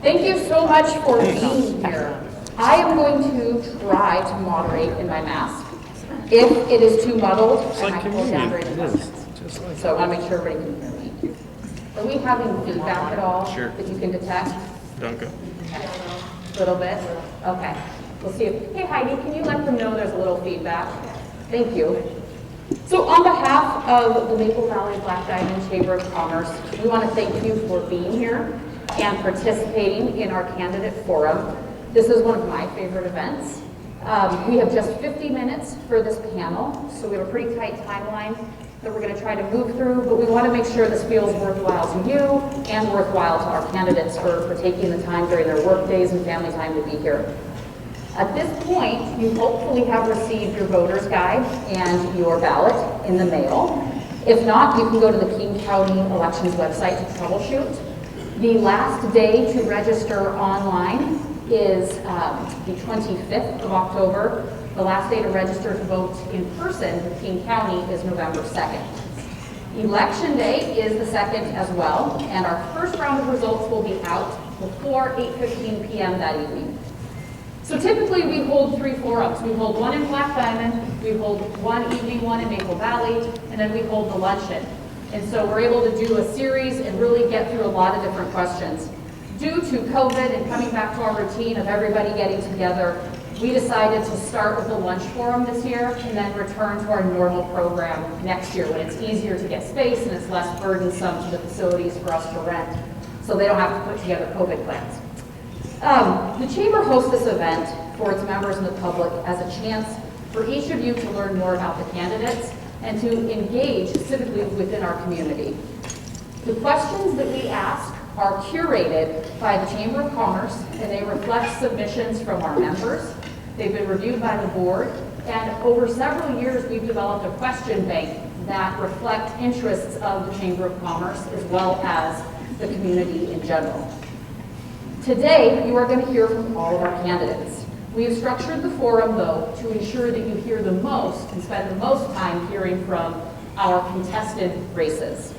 Thank you so much for being here. I am going to try to moderate in my mask. If it is too muddled, I might pull down during the questions. So I want to make sure everybody can hear me. Are we having feedback at all that you can detect? Duncan. Okay. A little bit? Okay. We'll see if, hey Heidi, can you let them know there's a little feedback? Thank you. So on behalf of the Maple Valley Black Diamond Chamber of Commerce, we want to thank you for being here and participating in our candidate forum. This is one of my favorite events. We have just 50 minutes for this panel, so we have a pretty tight timeline that we're going to try to move through, but we want to make sure this feels worthwhile to you and worthwhile to our candidates for taking the time during their work days and family time to be here. At this point, you hopefully have received your voter's guide and your ballot in the mail. If not, you can go to the King County Elections website to troubleshoot. The last day to register online is the 25th of October. The last day to register to vote in person in King County is November 2nd. Election day is the 2nd as well, and our first round of results will be out before 8:15 p.m. that evening. So typically we hold 3 forums. We hold one in Black Diamond, we hold one evening one in Maple Valley, and then we hold the luncheon. And so we're able to do a series and really get through a lot of different questions. Due to COVID and coming back to our routine of everybody getting together, we decided to start with the lunch forum this year and then return to our normal program next year when it's easier to get space and it's less burdensome to the facilities for us to rent, so they don't have to put together COVID plans. The Chamber hosts this event for its members and the public as a chance for each of you to learn more about the candidates and to engage civically within our community. The questions that we ask are curated by the Chamber of Commerce, and they reflect submissions from our members. They've been reviewed by the board, and over several years we've developed a question bank that reflect interests of the Chamber of Commerce as well as the community in general. Today, you are going to hear from all of our candidates. We have structured the forum, though, to ensure that you hear the most and spend the most time hearing from our contested races.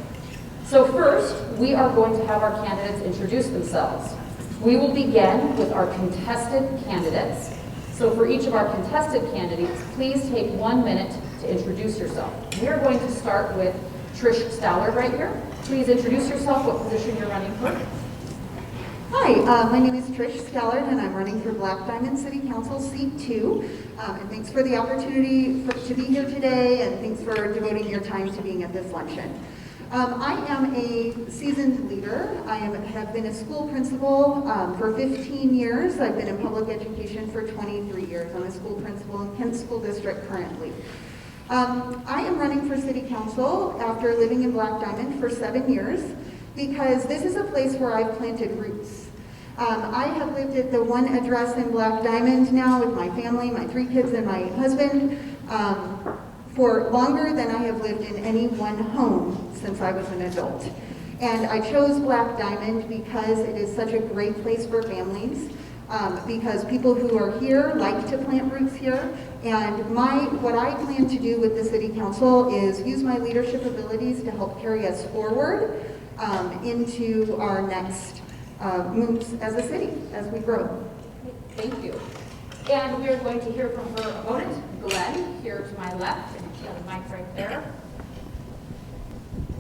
So first, we are going to have our candidates introduce themselves. We will begin with our contested candidates. So for each of our contested candidates, please take 1 minute to introduce yourself. We are going to start with Trish Stallard right here. Please introduce yourself, what position you're running for. Hi, my name is Trish Stallard, and I'm running for Black Diamond City Council Seat 2. And thanks for the opportunity to be here today, and thanks for devoting your time to being at this luncheon. I am a seasoned leader. I have been a school principal for 15 years. I've been in public education for 23 years. I'm a school principal in Kent School District currently. I am running for City Council after living in Black Diamond for 7 years because this is a place where I've planted roots. I have lived at the one address in Black Diamond now with my family, my 3 kids and my husband, for longer than I have lived in any one home since I was an adult. And I chose Black Diamond because it is such a great place for families, because people who are here like to plant roots here. And what I plan to do with the City Council is use my leadership abilities to help carry us forward into our next moves as a city, as we grow. Thank you. And we are going to hear from her opponent, Glenn, here to my left, and she has a mic right there.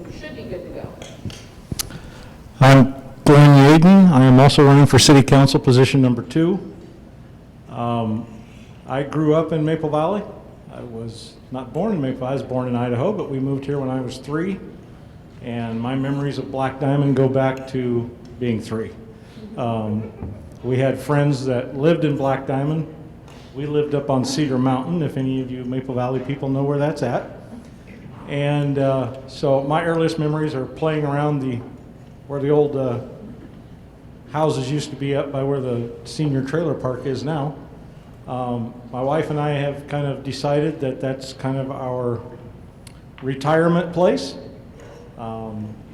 We should be good to go. I'm Glenn Yaden. I am also running for City Council position number 2. I grew up in Maple Valley. I was not born in Maple Valley. I was born in Idaho, but we moved here when I was 3. And my memories of Black Diamond go back to being 3. We had friends that lived in Black Diamond. We lived up on Cedar Mountain, if any of you Maple Valley people know where that's at. And so my earliest memories are playing around where the old houses used to be up by where the senior trailer park is now. My wife and I have kind of decided that that's kind of our retirement place.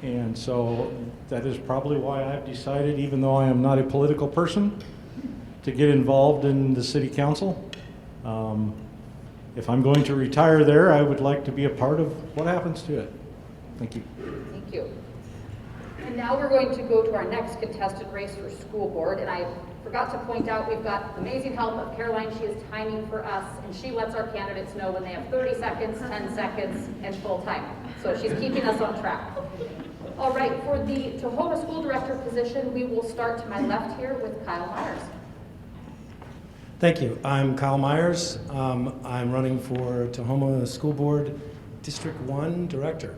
And so that is probably why I've decided, even though I am not a political person, to get involved in the City Council. If I'm going to retire there, I would like to be a part of what happens to it. Thank you. Thank you. And now we're going to go to our next contested race for school board. And I forgot to point out, we've got amazing help of Caroline. She is timing for us, and she lets our candidates know when they have 30 seconds, 10 seconds, and full time. So she's keeping us on track. All right, for the Tahoma School Director position, we will start to my left here with Kyle Myers. Thank you. I'm Kyle Myers. I'm running for Tahoma School Board District 1 Director.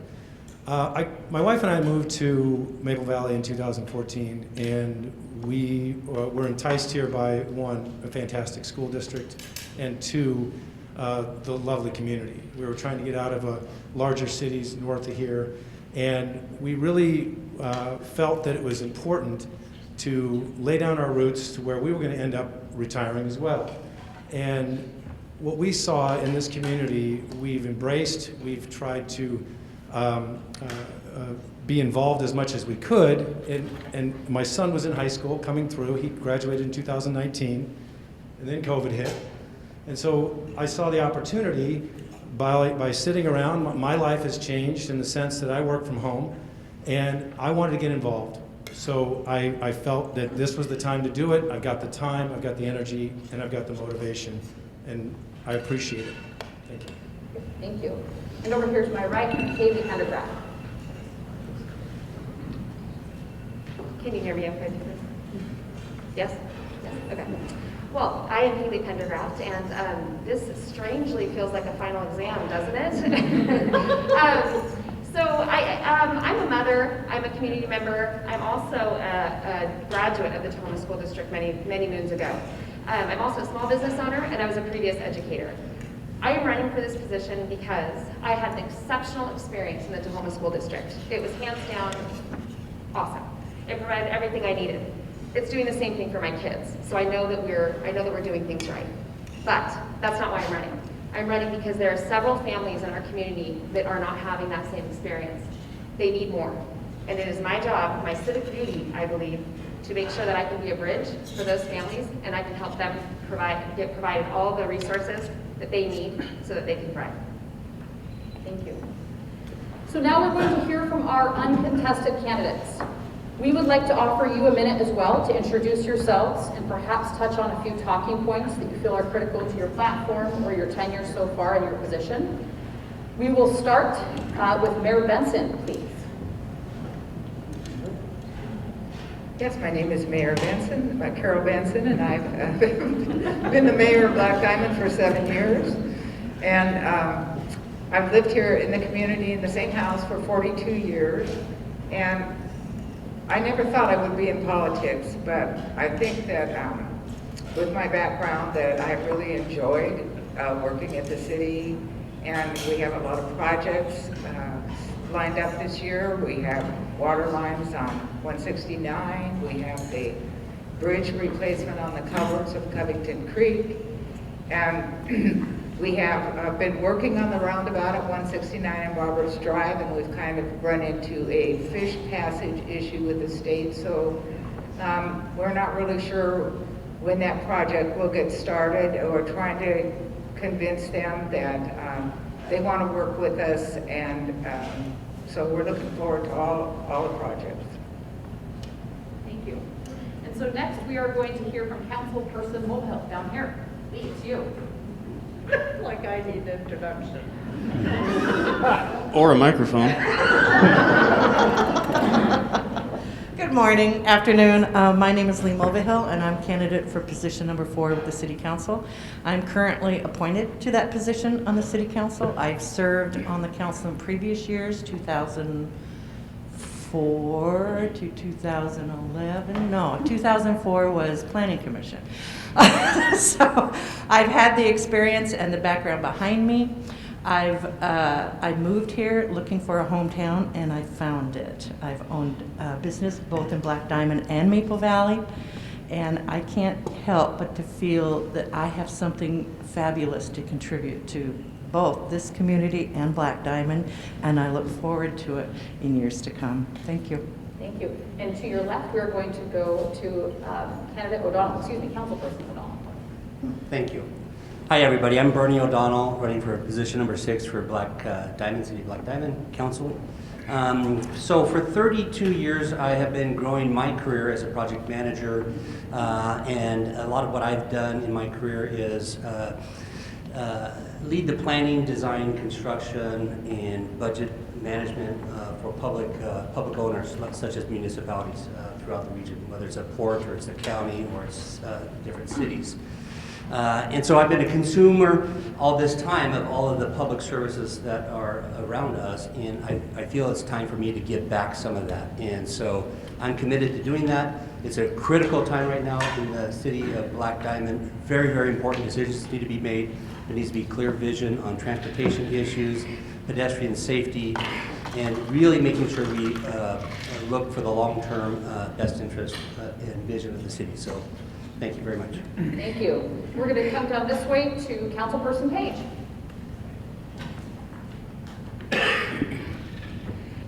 My wife and I moved to Maple Valley in 2014, and we were enticed here by, one, a fantastic school district, and two, the lovely community. We were trying to get out of larger cities north of here, and we really felt that it was important to lay down our roots to where we were going to end up retiring as well. And what we saw in this community, we've embraced. We've tried to be involved as much as we could. And my son was in high school coming through. He graduated in 2019, and then COVID hit. And so I saw the opportunity by sitting around. My life has changed in the sense that I work from home, and I wanted to get involved. So I felt that this was the time to do it. I've got the time, I've got the energy, and I've got the motivation, and I appreciate it. Thank you. Thank you. And over here to my right, Haley Pendergraft. Can you hear me okay? Yes? Yes, okay. Well, I am Haley Pendergraft, and this strangely feels like a final exam, doesn't it? So I'm a mother, I'm a community member, I'm also a graduate of the Tahoma School District many moons ago. I'm also a small business owner, and I was a previous educator. I am running for this position because I had an exceptional experience in the Tahoma School District. It was hands down awesome. It provided everything I needed. It's doing the same thing for my kids, so I know that we're doing things right. But that's not why I'm running. I'm running because there are several families in our community that are not having that same experience. They need more. And it is my job, my civic duty, I believe, to make sure that I can be a bridge for those families, and I can help them get provided all the resources that they need so that they can thrive. Thank you. So now we're going to hear from our uncontested candidates. We would like to offer you a minute as well to introduce yourselves and perhaps touch on a few talking points that you feel are critical to your platform or your tenure so far in your position. We will start with Mayor Benson, please. Yes, my name is Mayor Benson, Carol Benson, and I've been the mayor of Black Diamond for 7 years. And I've lived here in the community in the same house for 42 years. And I never thought I would be in politics, but I think that with my background that I really enjoyed working at the city, and we have a lot of projects lined up this year. We have water lines on 169, we have the bridge replacement on the culverts of Covington Creek, and we have been working on the roundabout at 169 and Roberts Drive, and we've kind of run into a fish passage issue with the state, so we're not really sure when that project will get started. We're trying to convince them that they want to work with us, and so we're looking forward to all the projects. Thank you. And so next we are going to hear from Councilperson Mulhill down here. Please, you. Like I need introduction. Or a microphone. Good morning, afternoon. My name is Lee Mulvihill, and I'm candidate for position number 4 with the City Council. I'm currently appointed to that position on the City Council. I've served on the council in previous years, 2004 to 2011. No, 2004 was Planning Commission. So I've had the experience and the background behind me. I moved here looking for a hometown, and I found it. I've owned a business both in Black Diamond and Maple Valley, and I can't help but to feel that I have something fabulous to contribute to both this community and Black Diamond, and I look forward to it in years to come. Thank you. Thank you. And to your left, we're going to go to candidate O'Donnell, Councilperson O'Donnell. Thank you. Hi, everybody. I'm Bernie O'Donnell, running for position number 6 for Black Diamond, City of Black Diamond Council. So for 32 years, I have been growing my career as a project manager, and a lot of what I've done in my career is lead the planning, design, construction, and budget management for public owners, such as municipalities throughout the region, whether it's a port or it's a county or it's different cities. And so I've been a consumer all this time of all of the public services that are around us, and I feel it's time for me to give back some of that. And so I'm committed to doing that. It's a critical time right now in the city of Black Diamond. Very, very important decisions need to be made. There needs to be clear vision on transportation issues, pedestrian safety, and really making sure we look for the long-term best interest and vision of the city. So thank you very much. Thank you. We're going to come down this way to Councilperson Page.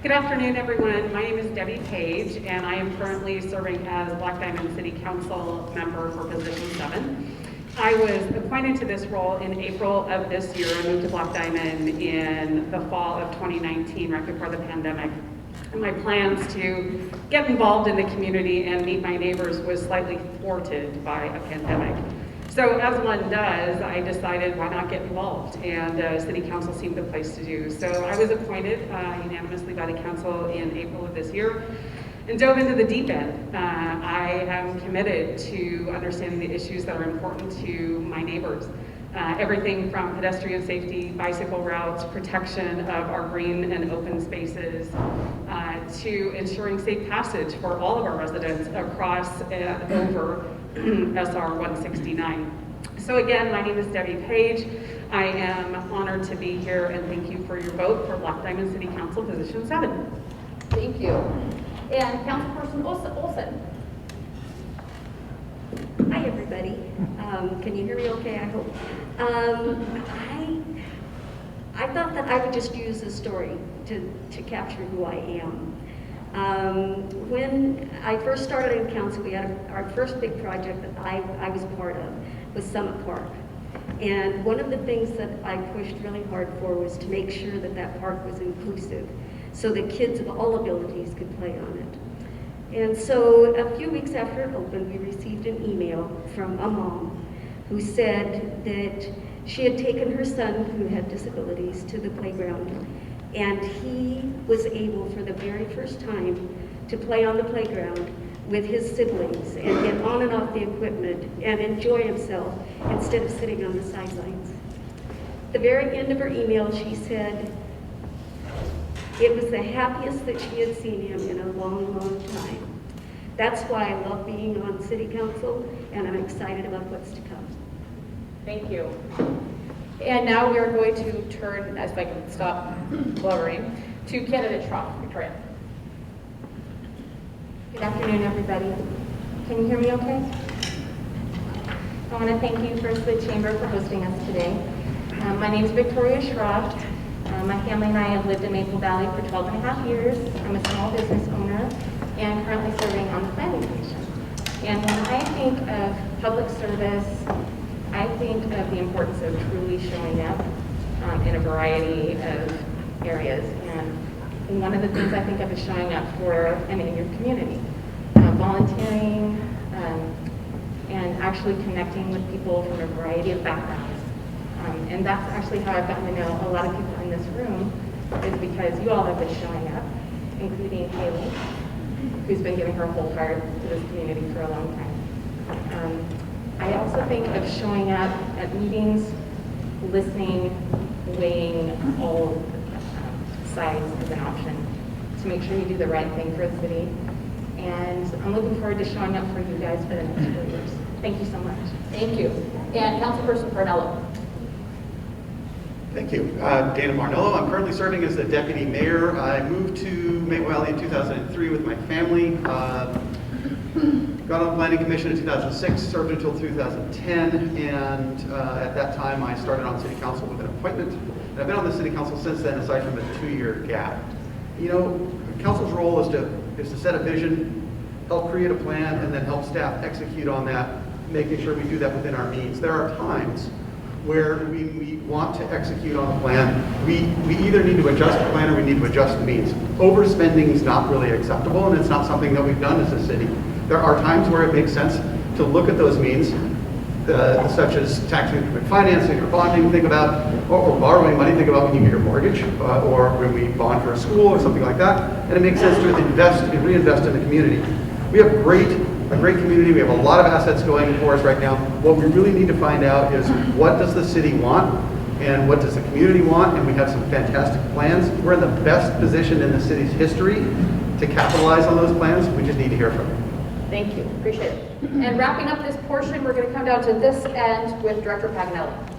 Good afternoon, everyone. My name is Debbie Page, and I am currently serving as Black Diamond City Council member for position 7. I was appointed to this role in April of this year. I moved to Black Diamond in the fall of 2019, right before the pandemic. And my plans to get involved in the community and meet my neighbors was slightly thwarted by a pandemic. So as one does, I decided why not get involved, and City Council seemed the place to do. So I was appointed unanimously by the Council in April of this year and dove into the deep end. I am committed to understanding the issues that are important to my neighbors. Everything from pedestrian safety, bicycle routes, protection of our green and open spaces, to ensuring safe passage for all of our residents across and over SR 169. So again, my name is Debbie Page. I am honored to be here, and thank you for your vote for Black Diamond City Council Position 7. Thank you. And Councilperson Olson. Hi, everybody. Can you hear me okay, I hope? I thought that I would just use a story to capture who I am. When I first started in council, we had our first big project that I was part of was Summit Park. And one of the things that I pushed really hard for was to make sure that that park was inclusive, so that kids of all abilities could play on it. And so a few weeks after it opened, we received an email from a mom who said that she had taken her son, who had disabilities, to the playground, and he was able for the very first time to play on the playground with his siblings and get on and off the equipment and enjoy himself instead of sitting on the sidelines. At the very end of her email, she said it was the happiest that she had seen him in a long, long time. That's why I love being on City Council, and I'm excited about what's to come. Thank you. And now we are going to turn, as I can stop blubbering, to candidate Schroff. Victoria. Good afternoon, everybody. Can you hear me okay? I want to thank you first, the Chamber, for hosting us today. My name is Victoria Schroff. My family and I have lived in Maple Valley for 12 and a half years. I'm a small business owner and currently serving on the Planning Commission. And when I think of public service, I think of the importance of truly showing up in a variety of areas. And one of the things I think of is showing up for and in your community. Volunteering and actually connecting with people from a variety of backgrounds. And that's actually how I've gotten to know a lot of people in this room, is because you all have been showing up, including Haley, who's been giving her whole heart to this community for a long time. I also think of showing up at meetings, listening, weighing all sides as an option to make sure you do the right thing for the city. And I'm looking forward to showing up for you guys for the next 4 years. Thank you so much. Thank you. And Councilperson Parnello. Thank you. Dana Marnello. I'm currently serving as the deputy mayor. I moved to Maple Valley in 2003 with my family. Got on the Planning Commission in 2006, served until 2010, and at that time I started on City Council with an appointment. And I've been on the City Council since then, aside from a 2-year gap. You know, Council's role is to set a vision, help create a plan, and then help staff execute on that, making sure we do that within our means. There are times where we want to execute on a plan, we either need to adjust the plan or we need to adjust the means. Overspending is not really acceptable, and it's not something that we've done as a city. There are times where it makes sense to look at those means, such as tax increment financing or bonding, think about, or borrowing money, think about when you get your mortgage, or when we bond for a school or something like that, and it makes sense to invest and reinvest in the community. We have a great community, we have a lot of assets going for us right now. What we really need to find out is what does the city want, and what does the community want, and we have some fantastic plans. We're in the best position in the city's history to capitalize on those plans. We just need to hear from you. Thank you, appreciate it. And wrapping up this portion, we're going to come down to this end with Director Paganelli.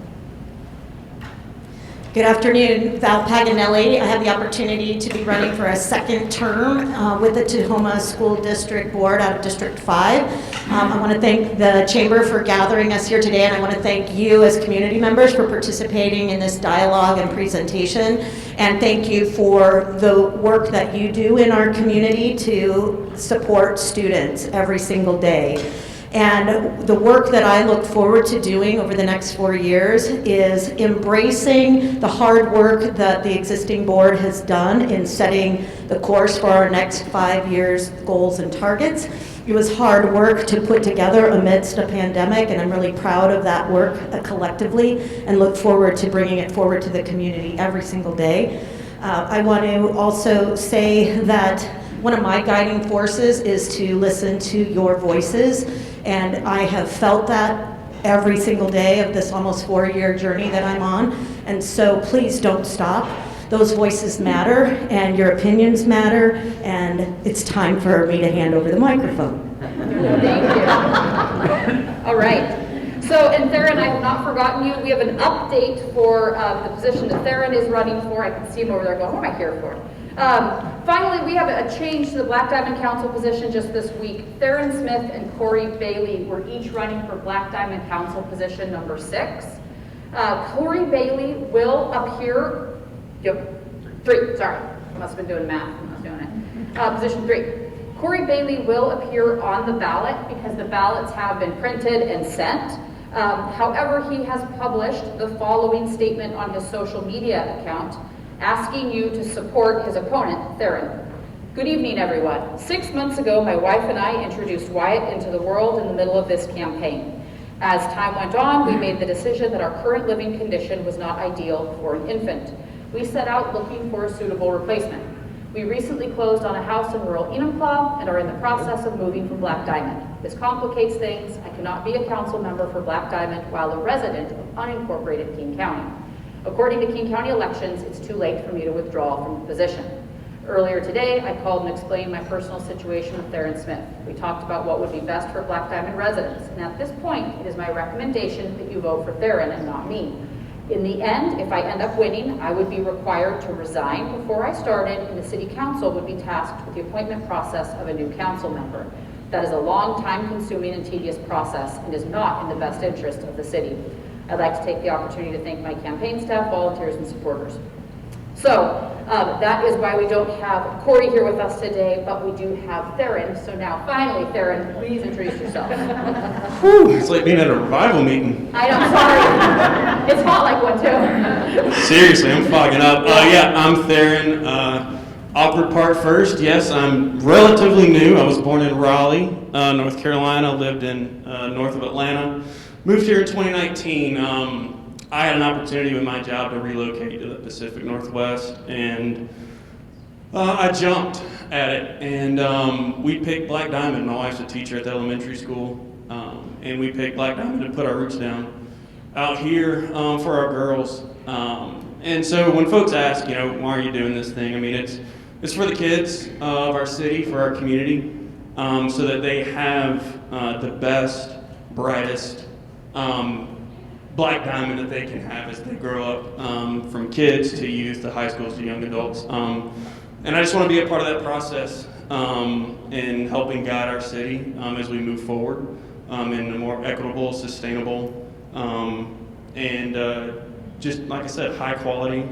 Good afternoon, Val Paganelli. I have the opportunity to be running for a second term with the Tahoma School District Board out of District 5. I want to thank the Chamber for gathering us here today, and I want to thank you as community members for participating in this dialogue and presentation. And thank you for the work that you do in our community to support students every single day. And the work that I look forward to doing over the next 4 years is embracing the hard work that the existing board has done in setting the course for our next 5 years' goals and targets. It was hard work to put together amidst a pandemic, and I'm really proud of that work collectively and look forward to bringing it forward to the community every single day. I want to also say that one of my guiding forces is to listen to your voices, and I have felt that every single day of this almost 4-year journey that I'm on, and so please don't stop. Those voices matter, and your opinions matter, and it's time for me to hand over the microphone. Thank you. All right. So, and Theron, I have not forgotten you. We have an update for the position that Theron is running for. I can see him over there going, what am I here for? Finally, we have a change to the Black Diamond Council position just this week. Theron Smith and Corey Bailey were each running for Black Diamond Council position number 6. Corey Bailey will appear, 3, sorry, I must have been doing math when I was doing it. Position 3. Corey Bailey will appear on the ballot because the ballots have been printed and sent. However, he has published the following statement on his social media account, asking you to support his opponent, Theron. Good evening, everyone. 6 months ago, my wife and I introduced Wyatt into the world in the middle of this campaign. As time went on, we made the decision that our current living condition was not ideal for an infant. We set out looking for a suitable replacement. We recently closed on a house in rural Enumclaw and are in the process of moving from Black Diamond. This complicates things. I cannot be a council member for Black Diamond while a resident of unincorporated King County. According to King County elections, it's too late for me to withdraw from the position. Earlier today, I called and explained my personal situation with Theron Smith. We talked about what would be best for Black Diamond residents, and at this point, it is my recommendation that you vote for Theron and not me. In the end, if I end up winning, I would be required to resign before I started, and the City Council would be tasked with the appointment process of a new council member. That is a long, time-consuming and tedious process and is not in the best interest of the city. I'd like to take the opportunity to thank my campaign staff, volunteers, and supporters. So that is why we don't have Corey here with us today, but we do have Theron. So now, finally, Theron, please introduce yourself. Whew, it's like being at a revival meeting. I know, sorry. It's hot like one, too. Seriously, I'm fogging up. Yeah, I'm Theron. Awkward part first, yes, I'm relatively new. I was born in Raleigh, North Carolina, lived in north of Atlanta. Moved here in 2019. I had an opportunity with my job to relocate to the Pacific Northwest, and I jumped at it. And we picked Black Diamond. My wife's a teacher at the elementary school, and we picked Black Diamond to put our roots down out here for our girls. And so when folks ask, why are you doing this thing? I mean, it's for the kids of our city, for our community, so that they have the best, brightest Black Diamond that they can have as they grow up, from kids to youth to high schools to young adults. And I just want to be a part of that process in helping guide our city as we move forward in a more equitable, sustainable, and just like I said, high quality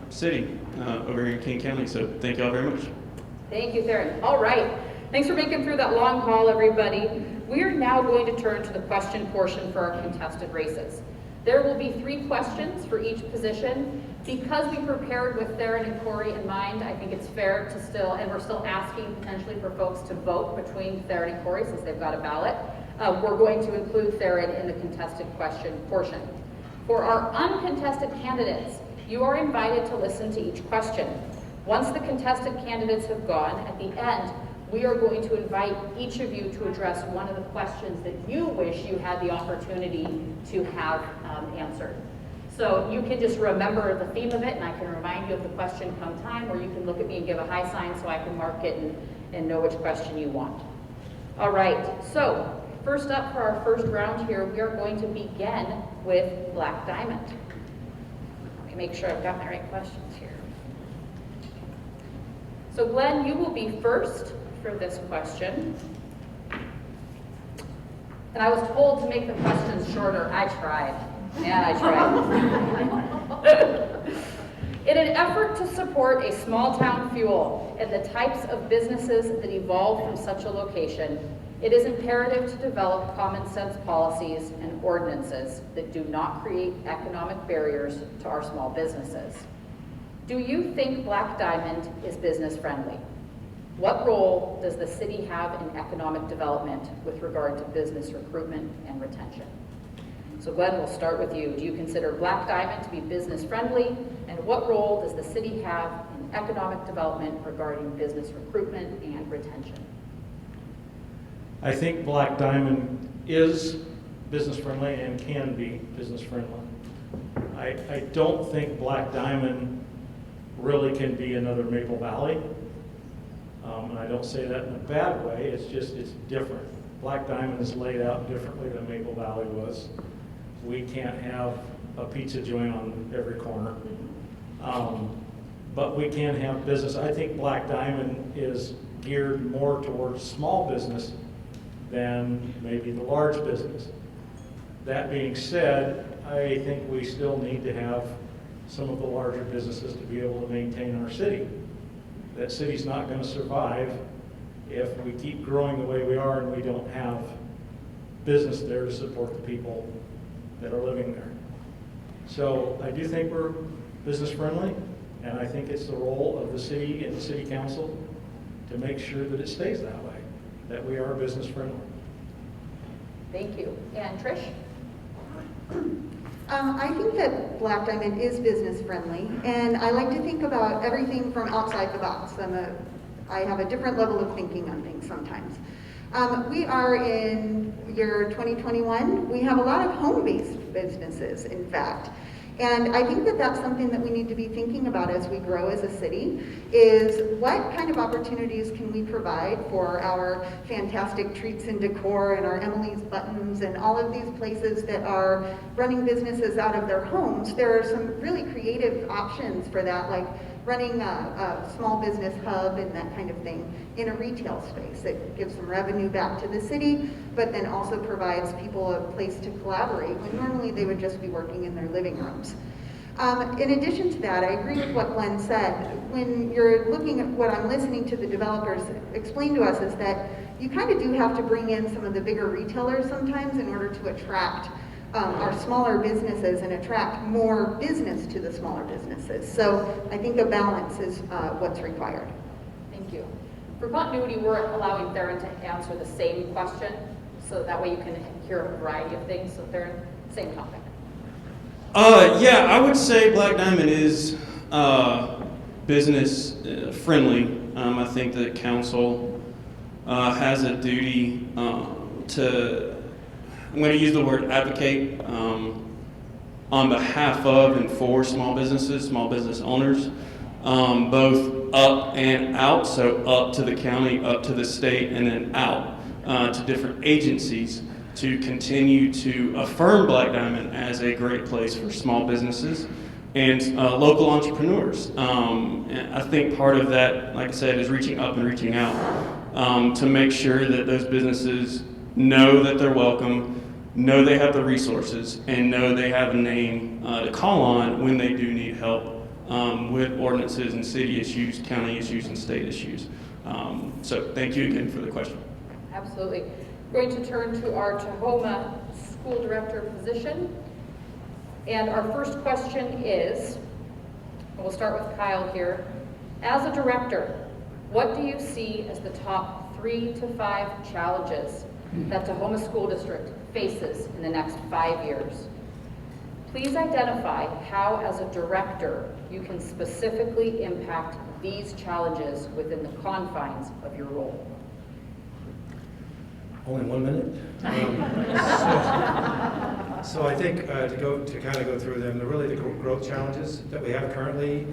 city over here in King County. So thank y'all very much. Thank you, Theron. All right. Thanks for making through that long haul, everybody. We are now going to turn to the question portion for our contested races. There will be 3 questions for each position. Because we prepared with Theron and Corey in mind, I think it's fair to still, and we're still asking potentially for folks to vote between Theron and Corey since they've got a ballot. We're going to include Theron in the contested question portion. For our uncontested candidates, you are invited to listen to each question. Once the contested candidates have gone, at the end, we are going to invite each of you to address one of the questions that you wish you had the opportunity to have answered. So you can just remember the theme of it, and I can remind you of the question come time, or you can look at me and give a high sign so I can mark it and know which question you want. All right, so first up for our first round here, we are going to begin with Black Diamond. Let me make sure I've got my right questions here. So Glenn, you will be first for this question. And I was told to make the questions shorter. I tried. Yeah, I tried. In an effort to support a small town fuel and the types of businesses that evolve from such a location, it is imperative to develop common sense policies and ordinances that do not create economic barriers to our small businesses. Do you think Black Diamond is business friendly? What role does the city have in economic development with regard to business recruitment and retention? So Glenn, we'll start with you. Do you consider Black Diamond to be business friendly? And what role does the city have in economic development regarding business recruitment and retention? I think Black Diamond is business friendly and can be business friendly. I don't think Black Diamond really can be another Maple Valley. And I don't say that in a bad way, it's different. Black Diamond is laid out differently than Maple Valley was. We can't have a pizza joint on every corner. But we can have business. I think Black Diamond is geared more towards small business than maybe the large business. That being said, I think we still need to have some of the larger businesses to be able to maintain our city. That city's not going to survive if we keep growing the way we are and we don't have business there to support the people that are living there. So I do think we're business friendly, and I think it's the role of the city and the city council to make sure that it stays that way, that we are business friendly. Thank you. And Trish? I think that Black Diamond is business friendly, and I like to think about everything from outside the box. I have a different level of thinking on things sometimes. We are in year 2021. We have a lot of home-based businesses, in fact. And I think that that's something that we need to be thinking about as we grow as a city, is what kind of opportunities can we provide for our fantastic treats and decor and our Emily's Buttons and all of these places that are running businesses out of their homes. There are some really creative options for that, like running a small business hub and that kind of thing in a retail space that gives some revenue back to the city, but then also provides people a place to collaborate when normally they would just be working in their living rooms. In addition to that, I agree with what Glenn said. When you're looking at what I'm listening to the developers explain to us is that you kind of do have to bring in some of the bigger retailers sometimes in order to attract our smaller businesses and attract more business to the smaller businesses. So I think a balance is what's required. Thank you. For continuity, we're allowing Theron to answer the same question, so that way you can hear a variety of things. So Theron, same topic. Yeah, I would say Black Diamond is business friendly. I think that council has a duty to, I'm going to use the word advocate, on behalf of and for small businesses, small business owners, both up and out, so up to the county, up to the state, and then out to different agencies to continue to affirm Black Diamond as a great place for small businesses and local entrepreneurs. And I think part of that, like I said, is reaching up and reaching out to make sure that those businesses know that they're welcome, know they have the resources, and know they have a name to call on when they do need help with ordinances and city issues, county issues, and state issues. So thank you again for the question. Absolutely. Going to turn to our Tahoma School Director position. And our first question is, and we'll start with Kyle here. As a director, what do you see as the top 3 to 5 challenges that Tahoma School District faces in the next 5 years? Please identify how, as a director, you can specifically impact these challenges within the confines of your role. Only 1 minute? So I think to kind of go through them, really the growth challenges that we have currently.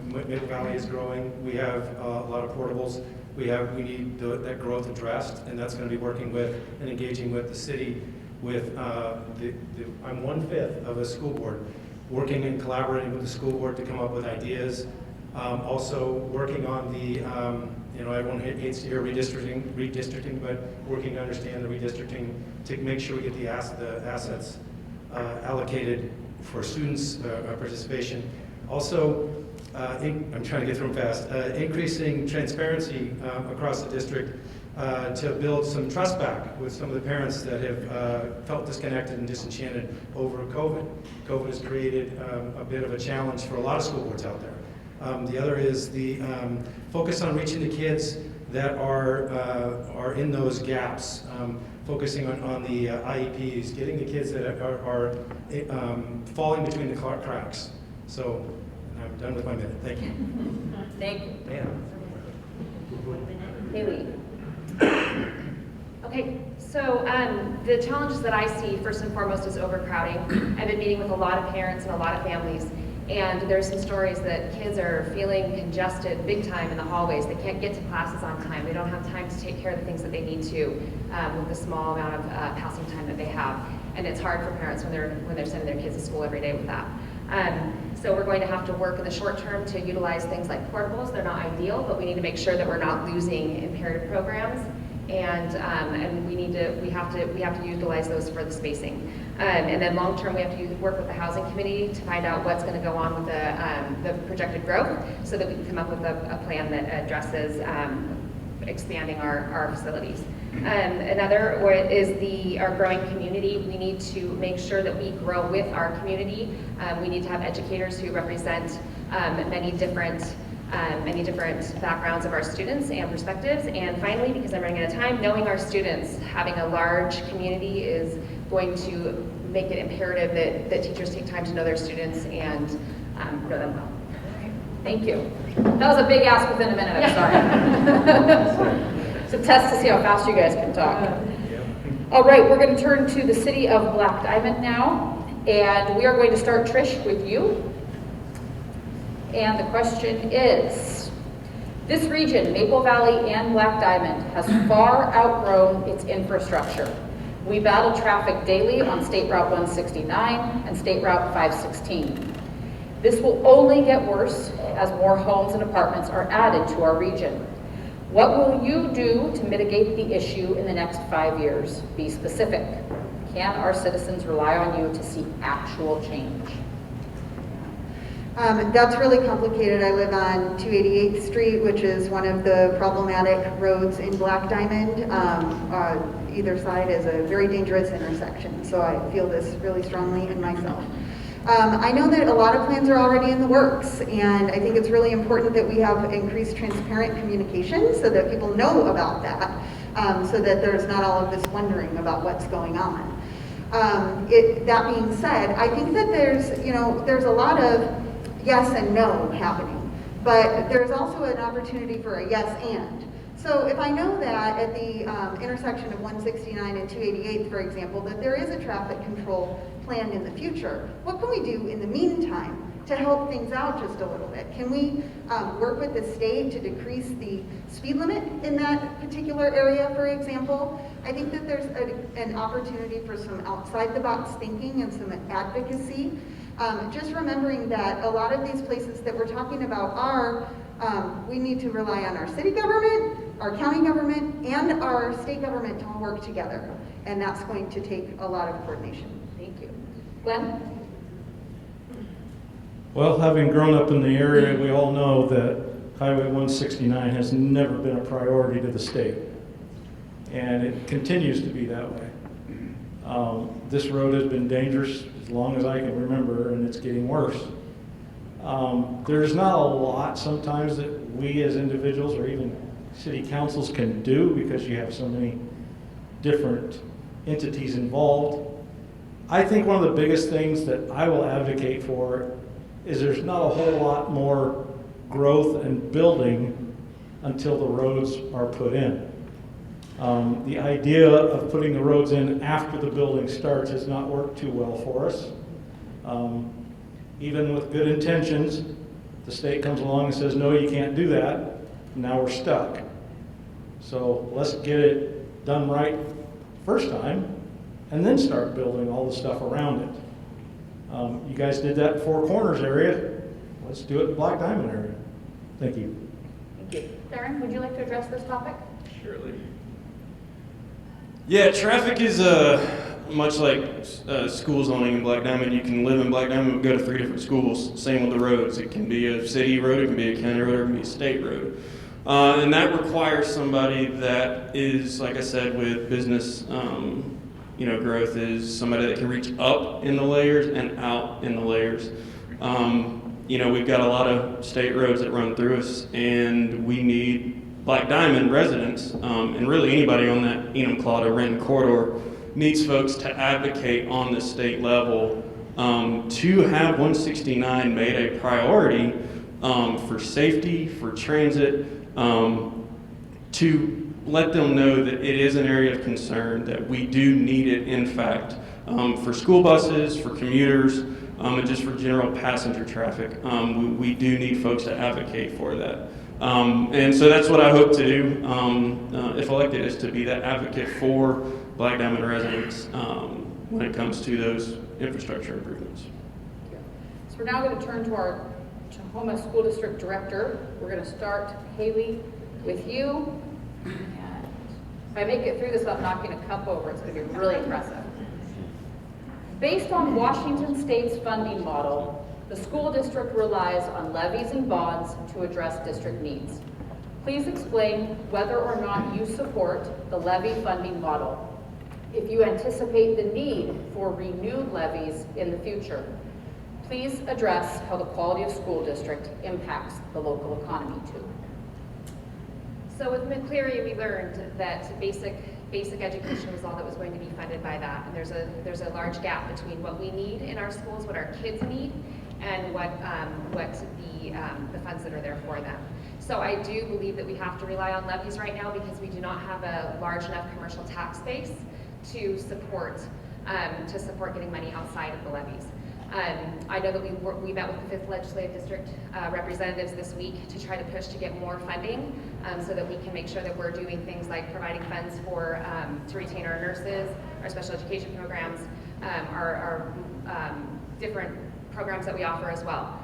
Maple Valley is growing. We have a lot of portables. We need that growth addressed, and that's going to be working with and engaging with the city. With I'm 1/5 of a school board, working and collaborating with the school board to come up with ideas. Also working on the, everyone hates to hear redistricting, but working to understand the redistricting to make sure we get the assets allocated for students' participation. Also, I'm trying to get through them fast, increasing transparency across the district to build some trust back with some of the parents that have felt disconnected and disenchanted over COVID. COVID has created a bit of a challenge for a lot of school boards out there. The other is the focus on reaching the kids that are in those gaps, focusing on the IEPs, getting the kids that are falling between the cracks. So I'm done with my minute. Thank you. Thank you. Man. Haley. Okay, so the challenges that I see first and foremost is overcrowding. I've been meeting with a lot of parents and a lot of families, and there's some stories that kids are feeling congested big time in the hallways. They can't get to classes on time. They don't have time to take care of the things that they need to with the small amount of passing time that they have. And it's hard for parents when they're sending their kids to school every day with that. So we're going to have to work in the short term to utilize things like portables. They're not ideal, but we need to make sure that we're not losing imperative programs, and we have to utilize those for the spacing. And then long term, we have to work with the housing committee to find out what's going to go on with the projected growth, so that we can come up with a plan that addresses expanding our facilities. Another is our growing community. We need to make sure that we grow with our community. We need to have educators who represent many different backgrounds of our students and perspectives. And finally, because I'm running out of time, knowing our students, having a large community is going to make it imperative that teachers take time to know their students and know them well. Thank you. That was a big ask within a minute, I'm sorry. It's a test to see how fast you guys can talk. All right, we're going to turn to the city of Black Diamond now, and we are going to start, Trish, with you. And the question is, this region, Maple Valley and Black Diamond, has far outgrown its infrastructure. We battle traffic daily on State Route 169 and State Route 516. This will only get worse as more homes and apartments are added to our region. What will you do to mitigate the issue in the next 5 years? Be specific. Can our citizens rely on you to see actual change? That's really complicated. I live on 288th Street, which is one of the problematic roads in Black Diamond. Either side is a very dangerous intersection, so I feel this really strongly in myself. I know that a lot of plans are already in the works, and I think it's really important that we have increased transparent communication so that people know about that, so that there's not all of this wondering about what's going on. That being said, I think that there's a lot of yes and no happening, but there's also an opportunity for a yes and. So if I know that at the intersection of 169 and 288th, for example, that there is a traffic control planned in the future, what can we do in the meantime to help things out just a little bit? Can we work with the state to decrease the speed limit in that particular area, for example? I think that there's an opportunity for some outside-the-box thinking and some advocacy. Just remembering that a lot of these places that we're talking about are, we need to rely on our city government, our county government, and our state government to all work together. And that's going to take a lot of coordination. Thank you. Glenn? Well, having grown up in the area, we all know that Highway 169 has never been a priority to the state. And it continues to be that way. This road has been dangerous as long as I can remember, and it's getting worse. There's not a lot sometimes that we as individuals or even city councils can do because you have so many different entities involved. I think one of the biggest things that I will advocate for is there's not a whole lot more growth and building until the roads are put in. The idea of putting the roads in after the building starts has not worked too well for us. Even with good intentions, the state comes along and says, no, you can't do that. Now we're stuck. So let's get it done right first time and then start building all the stuff around it. You guys did that in Four Corners area. Let's do it in the Black Diamond area. Thank you. Thank you. Darren, would you like to address this topic? Surely. Yeah, traffic is much like school zoning in Black Diamond. You can live in Black Diamond and go to 3 different schools. Same with the roads. It can be a city road, it can be a county road, or it can be a state road. And that requires somebody that is, like I said, with business growth, is somebody that can reach up in the layers and out in the layers. We've got a lot of state roads that run through us, and we need Black Diamond residents, and really anybody on that Enumclaw-Renton corridor needs folks to advocate on the state level to have 169 made a priority for safety, for transit, to let them know that it is an area of concern, that we do need it, in fact, for school buses, for commuters, and just for general passenger traffic. We do need folks to advocate for that. And so that's what I hope to do, if elected, is to be that advocate for Black Diamond residents when it comes to those infrastructure improvements. So we're now going to turn to our Tahoma School District Director. We're going to start, Haley, with you. And if I make it through this without knocking a cup over, it's going to be really impressive. Based on Washington State's funding model, the school district relies on levies and bonds to address district needs. Please explain whether or not you support the levy funding model, if you anticipate the need for renewed levies in the future. Please address how the quality of school district impacts the local economy too. So with McCleary, we learned that basic education was all that was going to be funded by that. And there's a large gap between what we need in our schools, what our kids need, and what the funds that are there for them. So I do believe that we have to rely on levies right now because we do not have a large enough commercial tax base to support getting money outside of the levies. I know that we met with the 5th Legislative District representatives this week to try to push to get more funding so that we can make sure that we're doing things like providing funds for to retain our nurses, our special education programs, our different programs that we offer as well.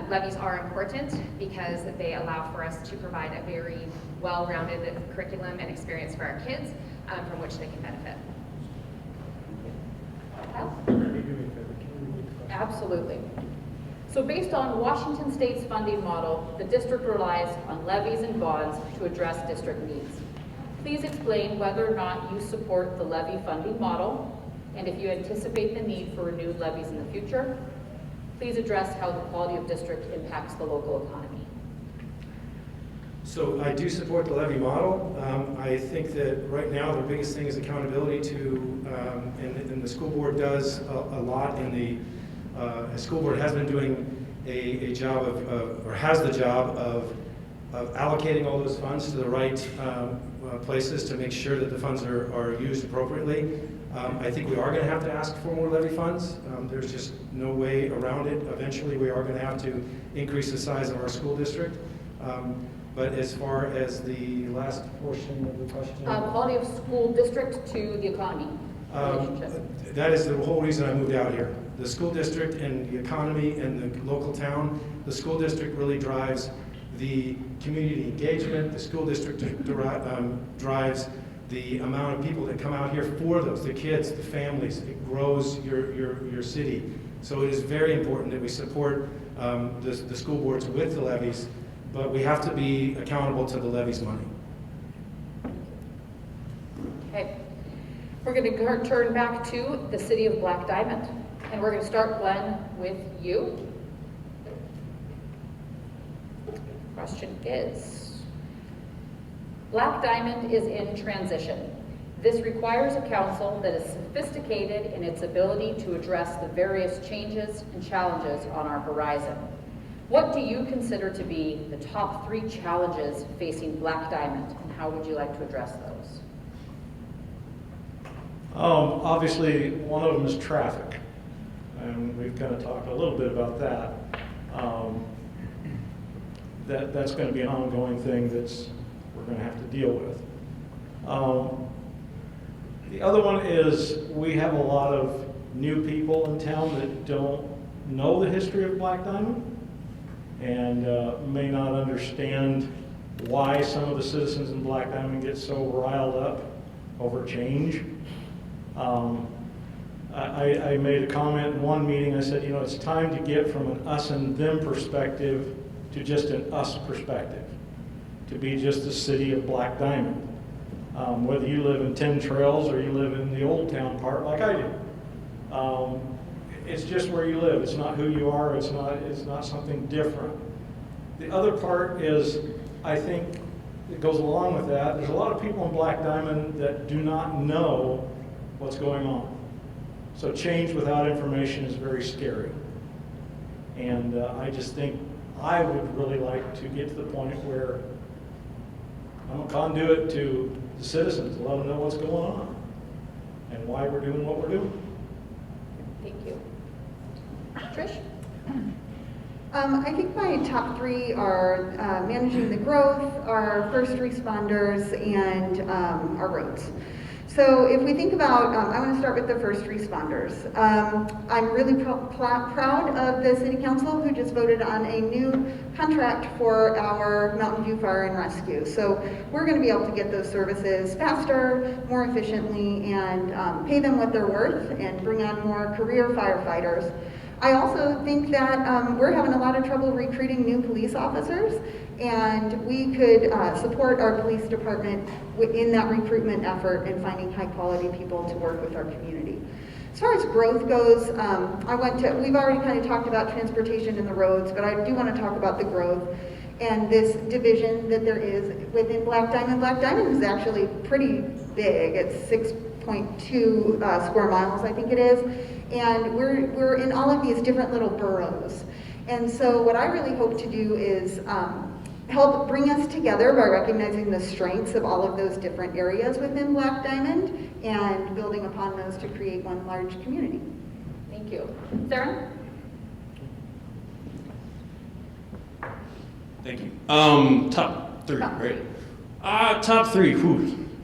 Levies are important because they allow for us to provide a very well-rounded curriculum and experience for our kids from which they can benefit. Kyle? Absolutely. So based on Washington State's funding model, the district relies on levies and bonds to address district needs. Please explain whether or not you support the levy funding model, and if you anticipate the need for renewed levies in the future. Please address how the quality of district impacts the local economy. So I do support the levy model. I think that right now the biggest thing is accountability to, and the school board does a lot in the, the school board has been doing a job of, or has the job of allocating all those funds to the right places to make sure that the funds are used appropriately. I think we are going to have to ask for more levy funds. There's just no way around it. Eventually we are going to have to increase the size of our school district. But as far as the last portion of the question? Quality of school district to the economy relationship. That is the whole reason I moved out here. The school district and the economy and the local town, the school district really drives the community engagement. The school district drives the amount of people that come out here for those, the kids, the families. It grows your city. So it is very important that we support the school boards with the levies, but we have to be accountable to the levies money. Okay. We're going to turn back to the city of Black Diamond. And we're going to start, Glenn, with you. Question is, Black Diamond is in transition. This requires a council that is sophisticated in its ability to address the various changes and challenges on our horizon. What do you consider to be the top 3 challenges facing Black Diamond, and how would you like to address those? Obviously, one of them is traffic, and we've kind of talked a little bit about that. That's going to be an ongoing thing we're going to have to deal with. The other one is we have a lot of new people in town that don't know the history of Black Diamond and may not understand why some of the citizens in Black Diamond get so riled up over change. I made a comment in one meeting. I said, it's time to get from an us and them perspective to just an us perspective, to be just the city of Black Diamond. Whether you live in 10 Trails or you live in the Old Town part like I do. It's just where you live. It's not who you are. It's not something different. The other part is, I think it goes along with that. There's a lot of people in Black Diamond that do not know what's going on. So change without information is very scary. And I just think I would really like to get to the point where I'm a conduit to the citizens, let them know what's going on and why we're doing what we're doing. Thank you. Trish? I think my top 3 are managing the growth, our first responders, and our roads. So if we think about, I want to start with the first responders. I'm really proud of the City Council who just voted on a new contract for our Mountain View Fire and Rescue. So we're going to be able to get those services faster, more efficiently, and pay them what they're worth and bring on more career firefighters. I also think that we're having a lot of trouble recruiting new police officers, and we could support our police department in that recruitment effort and finding high quality people to work with our community. As far as growth goes, we've already kind of talked about transportation and the roads, but I do want to talk about the growth and this division that there is within Black Diamond. Black Diamond is actually pretty big. It's 6.2 square miles, I think it is. And we're in all of these different little boroughs. And so what I really hope to do is help bring us together by recognizing the strengths of all of those different areas within Black Diamond and building upon those to create one large community. Thank you. Sarah? Thank you. Top 3, right? Top 3,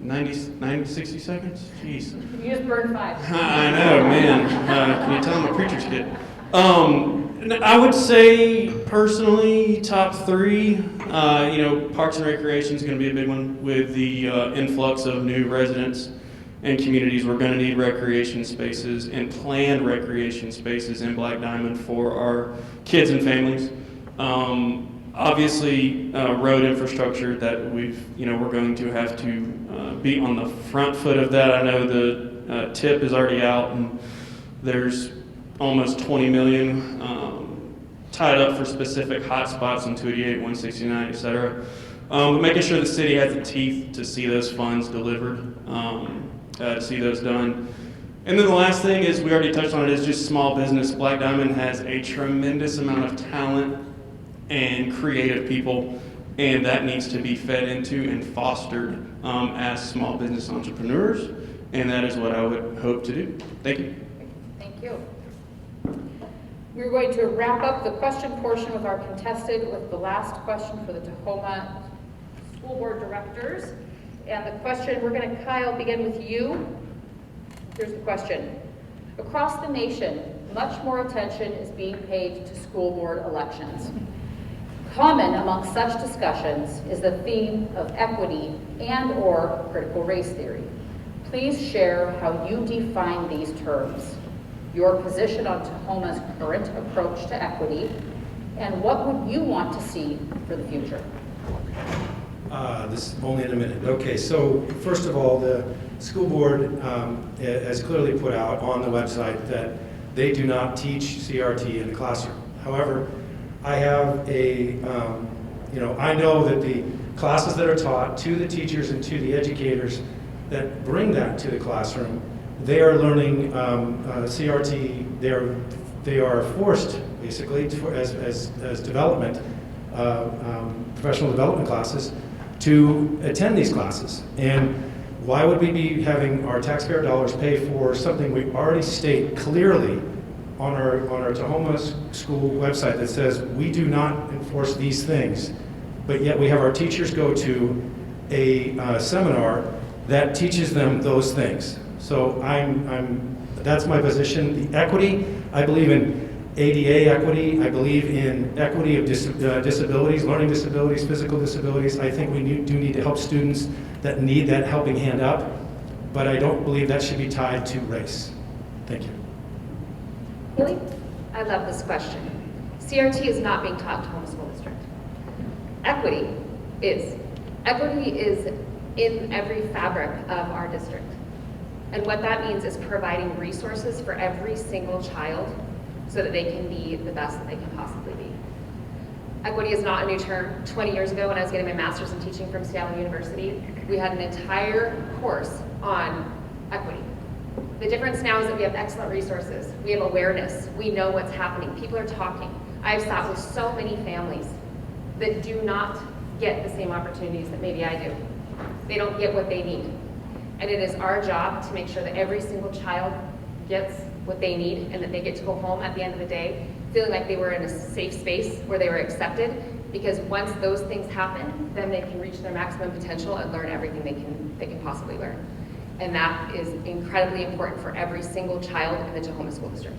90, 60 seconds? Jeez. You just burned 5. I know, man. Can you tell I'm a preacher's kid? I would say, personally, top 3, Parks and Recreation is going to be a big one with the influx of new residents and communities. We're going to need recreation spaces and planned recreation spaces in Black Diamond for our kids and families. Obviously, road infrastructure that we're going to have to be on the front foot of that. I know the tip is already out, and there's almost 20 million tied up for specific hotspots in 288, 169, et cetera. But making sure the city has the teeth to see those funds delivered, to see those done. And then the last thing is, we already touched on it, is just small business. Black Diamond has a tremendous amount of talent and creative people, and that needs to be fed into and fostered as small business entrepreneurs, and that is what I would hope to do. Thank you. Thank you. We're going to wrap up the question portion of our contested with the last question for the Tahoma School Board Directors. And the question, Kyle, begin with you. Here's the question. Across the nation, much more attention is being paid to school board elections. Common among such discussions is the theme of equity and/or critical race theory. Please share how you define these terms, your position on Tahoma's current approach to equity, and what would you want to see for the future? This is only in a minute. Okay, so first of all, the school board has clearly put out on the website that they do not teach CRT in the classroom. However, I have I know that the classes that are taught to the teachers and to the educators that bring that to the classroom, they are learning CRT. They are forced, basically, as development, professional development classes, to attend these classes. And why would we be having our taxpayer dollars pay for something we already state clearly on our Tahoma School website that says we do not enforce these things, but yet we have our teachers go to a seminar that teaches them those things. So that's my position. The equity, I believe in ADA equity. I believe in equity of disabilities, learning disabilities, physical disabilities. I think we do need to help students that need that helping hand up, but I don't believe that should be tied to race. Thank you. Haley? I love this question. CRT is not being taught to Tahoma School District. Equity is. Equity is in every fabric of our district. And what that means is providing resources for every single child so that they can be the best that they can possibly be. Equity is not a new term. 20 years ago when I was getting my master's in teaching from Seattle University, we had an entire course on equity. The difference now is that we have excellent resources. We have awareness. We know what's happening. People are talking. I've sat with so many families that do not get the same opportunities that maybe I do. They don't get what they need. And it is our job to make sure that every single child gets what they need and that they get to go home at the end of the day feeling like they were in a safe space where they were accepted, because once those things happen, then they can reach their maximum potential and learn everything they can possibly learn. And that is incredibly important for every single child in the Tahoma School District.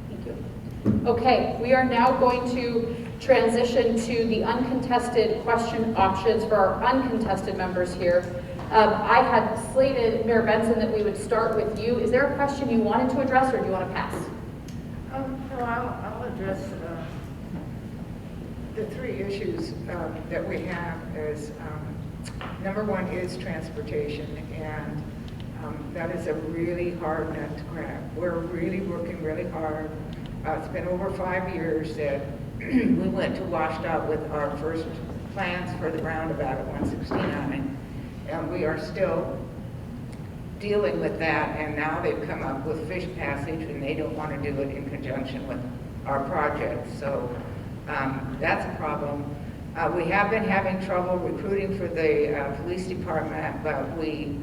Thank you. Okay, we are now going to transition to the uncontested question options for our uncontested members here. I had slated, Mayor Benson, that we would start with you. Is there a question you wanted to address, or do you want to pass? No, I'll address the three issues that we have. Is number one is transportation, and that is a really hard nut to crack. We're really working really hard. It's been over 5 years that we went to washed out with our first plans for the roundabout at 169. And we are still dealing with that, and now they've come up with Fish Passage, and they don't want to do it in conjunction with our project. So that's a problem. We have been having trouble recruiting for the police department, but we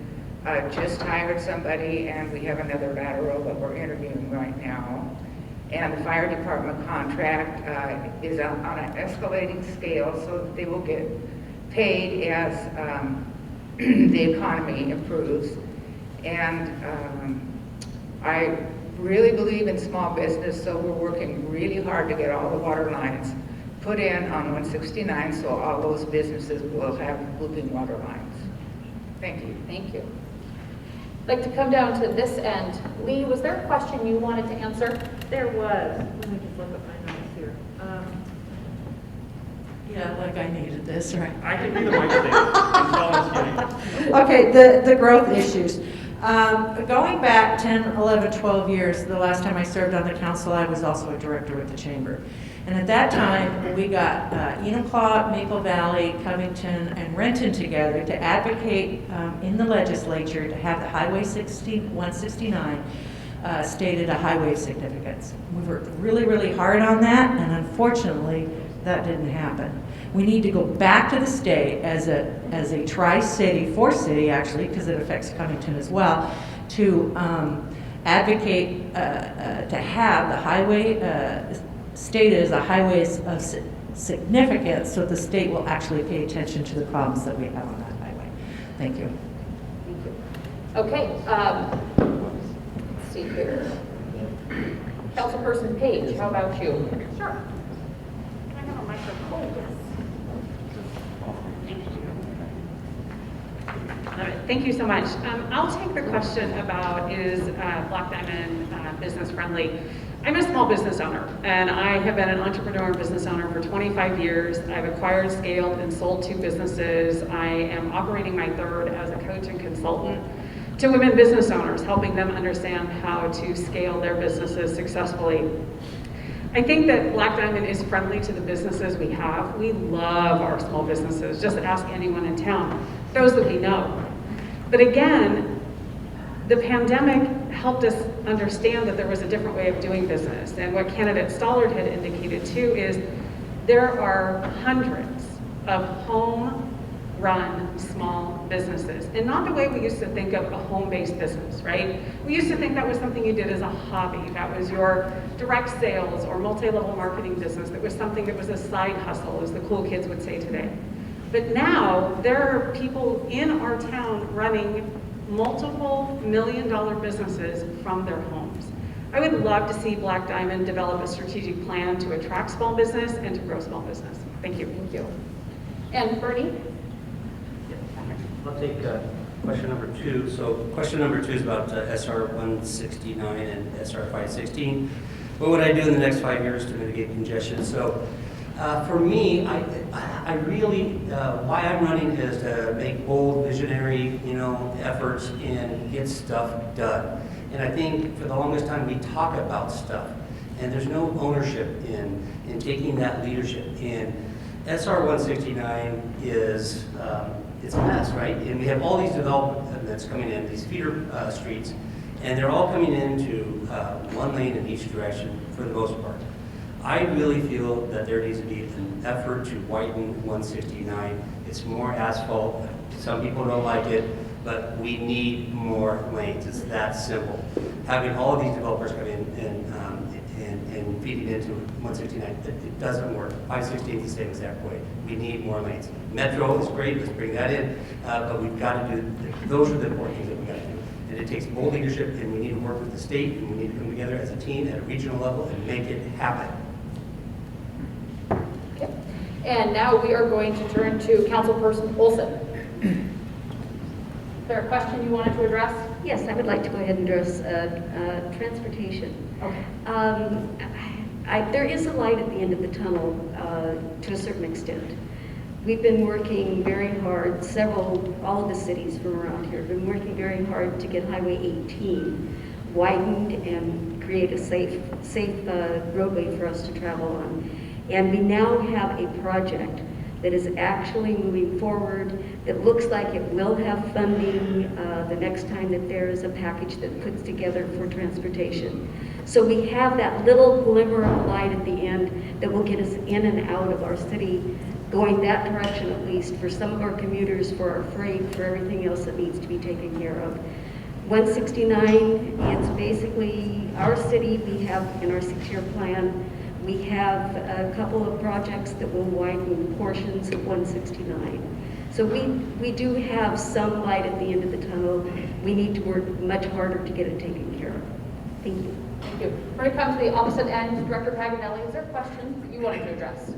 just hired somebody, and we have another lateral that we're interviewing right now. And the fire department contract is on an escalating scale, so that they will get paid as the economy improves. And I really believe in small business, so we're working really hard to get all the water lines put in on 169, so all those businesses will have looping water lines. Thank you. Thank you. I'd like to come down to this end. Lee, was there a question you wanted to answer? There was. Let me just look at my notes here. Yeah, like I needed this, right? I can be the mic stand. That's all I was kidding. Okay, the growth issues. Going back 10, 11, 12 years, the last time I served on the council, I was also a director with the chamber. And at that time, we got Enumclaw, Maple Valley, Covington, and Renton together to advocate in the legislature to have the Highway 169 stated a highway of significance. We worked really, really hard on that, and unfortunately, that didn't happen. We need to go back to the state as a tri-city, four-city actually, because it affects Covington as well, to advocate to have the highway stated as a highway of significance, so the state will actually pay attention to the problems that we have on that highway. Thank you. Thank you. Okay, let's see here. Councilperson Page, how about you? Sure. Can I have a microphone? Yes. Thank you so much. I'll take the question about is Black Diamond business friendly. I'm a small business owner, and I have been an entrepreneur and business owner for 25 years. I've acquired, scaled, and sold 2 businesses. I am operating my third as a coach and consultant. to women business owners, helping them understand how to scale their businesses successfully. I think that Black Diamond is friendly to the businesses we have. We love our small businesses. Just ask anyone in town, those that we know. But again, the pandemic helped us understand that there was a different way of doing business. And what candidate Stollard had indicated too is there are hundreds of home-run small businesses. And not the way we used to think of a home-based business, right? We used to think that was something you did as a hobby. That was your direct sales or multi-level marketing business. That was something that was a side hustle, as the cool kids would say today. But now there are people in our town running multiple million-dollar businesses from their homes. I would love to see Black Diamond develop a strategic plan to attract small business and to grow small business. Thank you. Thank you. And Bernie? I'll take question number 2. So question number 2 is about SR 169 and SR 516. What would I do in the next 5 years to mitigate congestion? So for me, I really, why I'm running is to make bold, visionary, efforts and get stuff done. And I think for the longest time we talk about stuff, and there's no ownership in taking that leadership. And SR 169 is it's a mess, right? And we have all these developments coming in, these feeder streets, and they're all coming into one lane in each direction for the most part. I really feel that there needs to be an effort to widen 169. It's more asphalt. Some people don't like it, but we need more lanes. It's that simple. Having all of these developers come in and feeding into 169, it doesn't work. 516 is the same exact way. We need more lanes. Metro is great, let's bring that in, but we've got to do, those are the important things that we've got to do. And it takes bold leadership, and we need to work with the state, and we need to come together as a team at a regional level and make it happen. Okay. And now we are going to turn to Councilperson Olson. Is there a question you wanted to address? Yes, I would like to go ahead and address transportation. Okay. There is a light at the end of the tunnel to a certain extent. We've been working very hard, all of the cities from around here have been working very hard to get Highway 18 widened and create a safe roadway for us to travel on. And we now have a project that is actually moving forward, that looks like it will have funding the next time that there is a package that puts together for transportation. So we have that little glimmer of light at the end that will get us in and out of our city, going that direction at least for some of our commuters, for our freight, for everything else that needs to be taken care of. 169, it's basically our city. We have in our 6-year plan, we have a couple of projects that will widen portions of 169. So we do have some light at the end of the tunnel. We need to work much harder to get it taken care of. Thank you. Thank you. When it comes to the opposite end, Director Paganelli, is there questions that you wanted to address?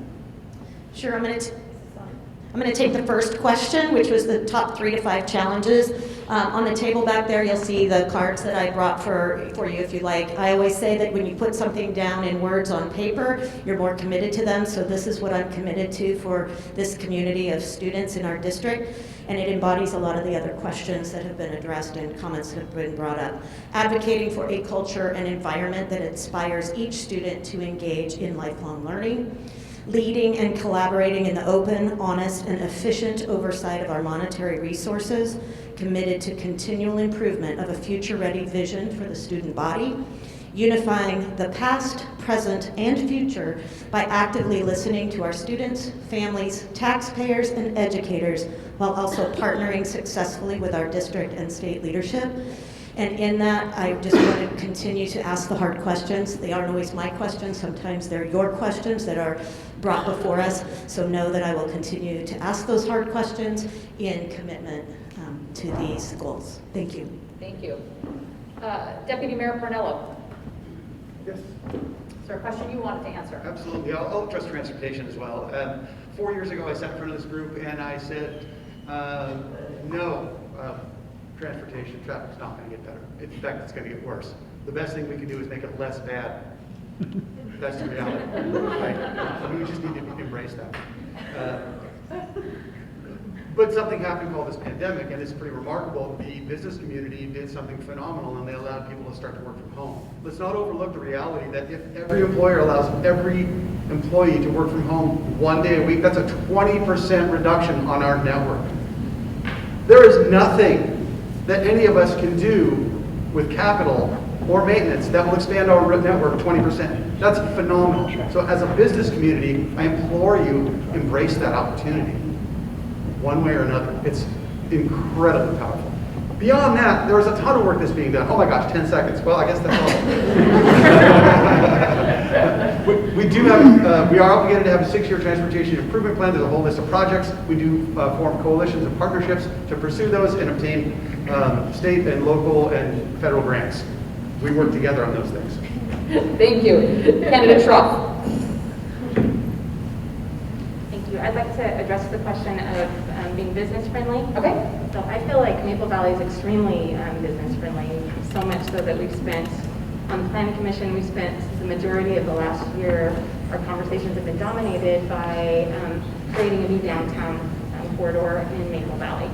Sure, I'm going to take the first question, which was the top 3 to 5 challenges. On the table back there, you'll see the cards that I brought for you if you like. I always say that when you put something down in words on paper, you're more committed to them. So this is what I'm committed to for this community of students in our district. And it embodies a lot of the other questions that have been addressed and comments that have been brought up. Advocating for a culture and environment that inspires each student to engage in lifelong learning. Leading and collaborating in the open, honest, and efficient oversight of our monetary resources, committed to continual improvement of a future-ready vision for the student body, unifying the past, present, and future by actively listening to our students, families, taxpayers, and educators, while also partnering successfully with our district and state leadership. And in that, I just want to continue to ask the hard questions. They aren't always my questions. Sometimes they're your questions that are brought before us. So know that I will continue to ask those hard questions in commitment to these goals. Thank you. Thank you. Deputy Mayor Parnello. Yes. Is there a question you wanted to answer? Absolutely. I'll address transportation as well. 4 years ago, I sat in front of this group and I said, no, transportation, traffic's not going to get better. In fact, it's going to get worse. The best thing we can do is make it less bad. That's the reality. Right? We just need to embrace that. But something happened called this pandemic, and it's pretty remarkable. The business community did something phenomenal, and they allowed people to start to work from home. Let's not overlook the reality that if every employer allows every employee to work from home 1 day a week, that's a 20% reduction on our network. There is nothing that any of us can do with capital or maintenance that will expand our network 20%. That's phenomenal. So as a business community, I implore you, embrace that opportunity. One way or another. It's incredibly powerful. Beyond that, there is a ton of work that's being done. Oh my gosh, 10 seconds. Well, I guess that's all. We are obligated to have a 6-year transportation improvement plan. There's a whole list of projects. We do form coalitions and partnerships to pursue those and obtain state and local and federal grants. We work together on those things. Thank you. Candidate Schroff. Thank you. I'd like to address the question of being business friendly. Okay. So I feel like Maple Valley is extremely business friendly, so much so that we've spent, on the Planning Commission, we spent the majority of the last year, our conversations have been dominated by creating a new downtown corridor in Maple Valley.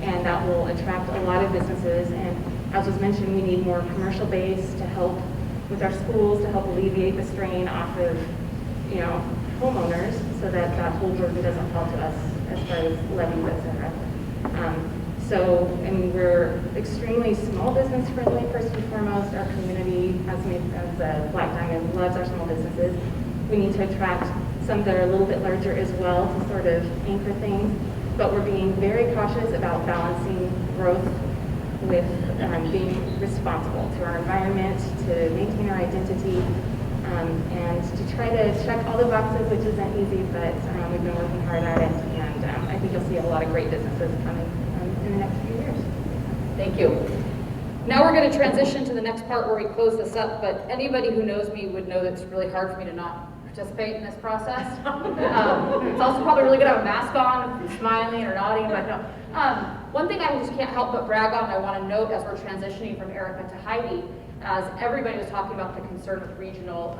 And that will attract a lot of businesses. And as was mentioned, we need more commercial base to help with our schools, to help alleviate the strain off of, homeowners, so that that whole burden doesn't fall to us as far as levies, et cetera. We're extremely small business friendly, first and foremost. Our community, as Black Diamond, loves our small businesses. We need to attract some that are a little bit larger as well to sort of anchor things. But we're being very cautious about balancing growth with being responsible to our environment, to maintain our identity, and to try to check all the boxes, which isn't easy, but we've been working hard at it, and I think you'll see a lot of great businesses coming in the next few years. Thank you. Now we're going to transition to the next part where we close this up, but anybody who knows me would know that it's really hard for me to not participate in this process. It's also probably really good to have a mask on, if you're smiling or nodding, but no. One thing I just can't help but brag on, I want to note as we're transitioning from Erica to Heidi, as everybody was talking about the concern with regional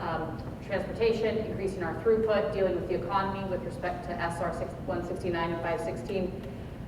transportation, increasing our throughput, dealing with the economy with respect to SR 169 and 516.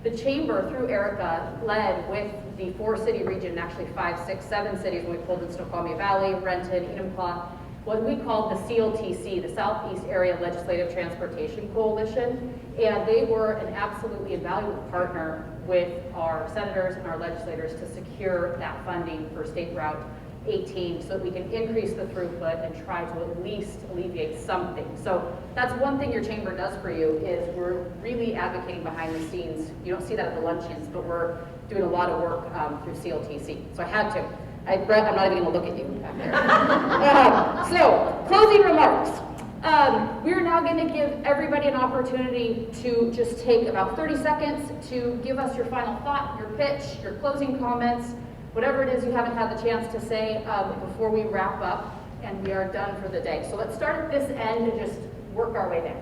The Chamber, through Erica, led with the 4-city region, actually 5, 6, 7 cities when we pulled in Snoqualmie Valley, Renton, Enumclaw, what we called the CLTC, the Southeast Area Legislative Transportation Coalition, and they were an absolutely invaluable partner with our senators and our legislators to secure that funding for State Route 18 so that we can increase the throughput and try to at least alleviate something. So that's one thing your chamber does for you, is we're really advocating behind the scenes. You don't see that at the luncheons, but we're doing a lot of work through CLTC. So I had to. Brett, I'm not even going to look at you back there. So, closing remarks. We're now going to give everybody an opportunity to just take about 30 seconds to give us your final thought, your pitch, your closing comments, whatever it is you haven't had the chance to say before we wrap up and we are done for the day. So let's start at this end and just work our way there.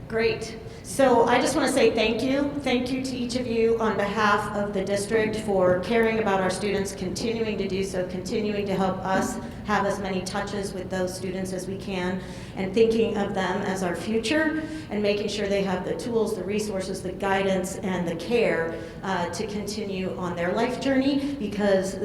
Great. So I just want to say thank you. Thank you to each of you on behalf of the district for caring about our students, continuing to do so, continuing to help us have as many touches with those students as we can, and thinking of them as our future and making sure they have the tools, the resources, the guidance, and the care to continue on their life journey, because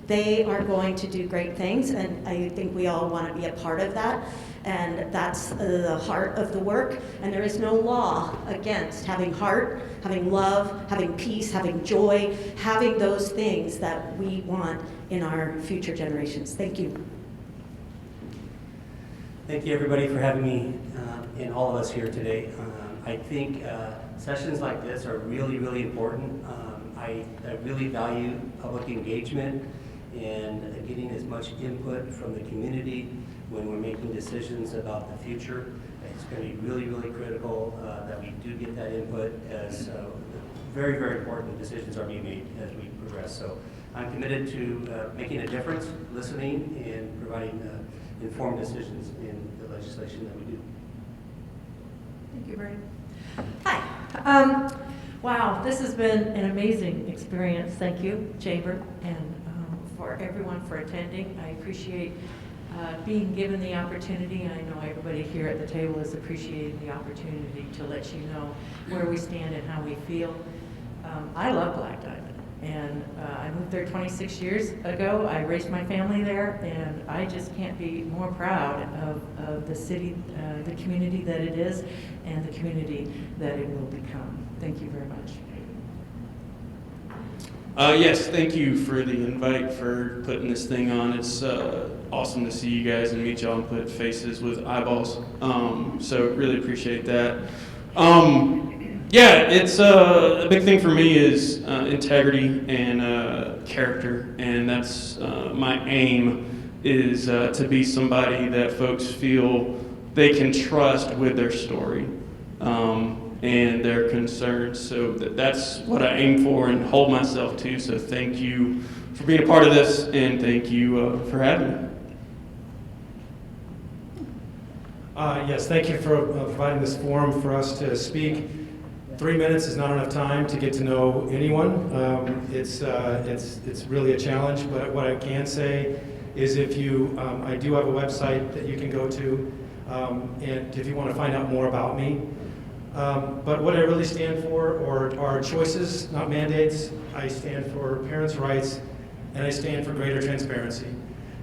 they are going to do great things, and I think we all want to be a part of that. And that's the heart of the work. And there is no law against having heart, having love, having peace, having joy, having those things that we want in our future generations. Thank you. Thank you, everybody, for having me and all of us here today. I think sessions like this are really, really important. I really value public engagement and getting as much input from the community when we're making decisions about the future. It's going to be really, really critical that we do get that input, as very, very important decisions are being made as we progress. So I'm committed to making a difference, listening, and providing informed decisions in the legislation that we do. Thank you, Mary. Hi. Wow, this has been an amazing experience. Thank you, Chamber, and for everyone for attending. I appreciate being given the opportunity. I know everybody here at the table is appreciating the opportunity to let you know where we stand and how we feel. I love Black Diamond, and I moved there 26 years ago. I raised my family there, and I just can't be more proud of the city, the community that it is, and the community that it will become. Thank you very much. Yes, thank you for the invite, for putting this thing on. It's awesome to see you guys and meet y'all and put faces with eyeballs. So really appreciate that. Yeah, it's a big thing for me is integrity and character, and that's my aim is to be somebody that folks feel they can trust with their story. And their concerns. So that's what I aim for and hold myself to. So thank you for being a part of this, and thank you for having me. Yes, thank you for providing this forum for us to speak. 3 minutes is not enough time to get to know anyone. It's really a challenge, but what I can say is if you, I do have a website that you can go to, and if you want to find out more about me. But what I really stand for are choices, not mandates. I stand for parents' rights, and I stand for greater transparency.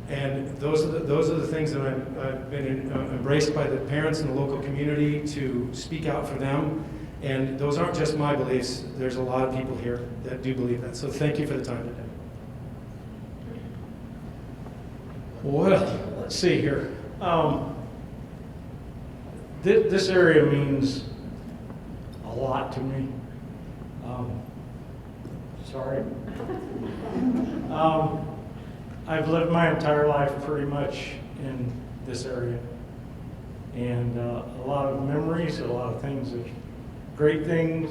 And those are the things that I've been embraced by the parents in the local community to speak out for them. And those aren't just my beliefs. There's a lot of people here that do believe that. So thank you for the time today. Well, let's see here. This area means a lot to me. Sorry. I've lived my entire life pretty much in this area. And a lot of memories, a lot of things, great things,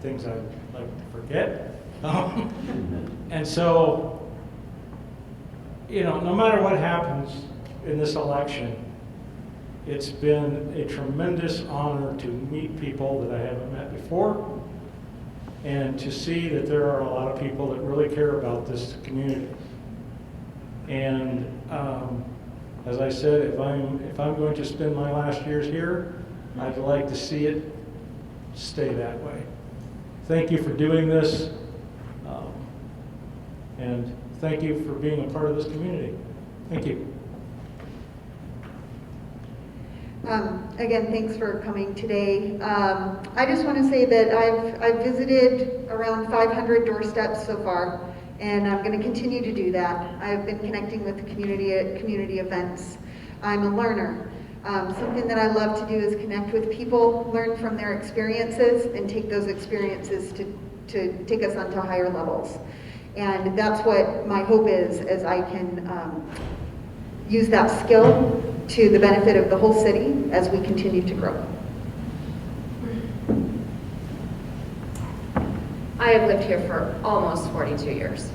things I'd like to forget. And so, you know, no matter what happens in this election, it's been a tremendous honor to meet people that I haven't met before, and to see that there are a lot of people that really care about this community. And as I said, if I'm going to spend my last years here, I'd like to see it stay that way. Thank you for doing this, and thank you for being a part of this community. Thank you. Again, thanks for coming today. I just want to say that I've visited around 500 doorsteps so far, and I'm going to continue to do that. I've been connecting with the community at community events. I'm a learner. Something that I love to do is connect with people, learn from their experiences, and take those experiences to take us onto higher levels. And that's what my hope is, as I can use that skill to the benefit of the whole city as we continue to grow. I have lived here for almost 42 years.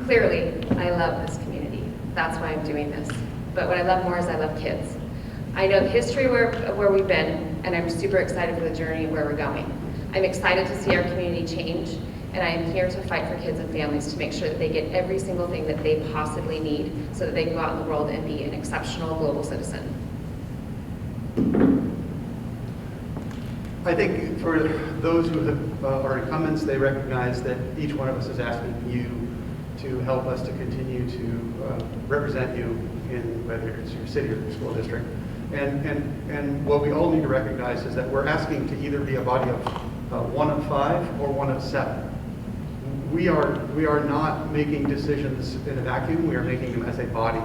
Clearly, I love this community. That's why I'm doing this. But what I love more is I love kids. I know the history of where we've been, and I'm super excited for the journey of where we're going. I'm excited to see our community change, and I am here to fight for kids and families to make sure that they get every single thing that they possibly need so that they can go out in the world and be an exceptional global citizen. I think for those who are incumbents, they recognize that each one of us is asking you to help us to continue to represent you in whether it's your city or your school district. And what we all need to recognize is that we're asking to either be a body of 1 of 5 or 1 of 7. We are not making decisions in a vacuum. We are making them as a body.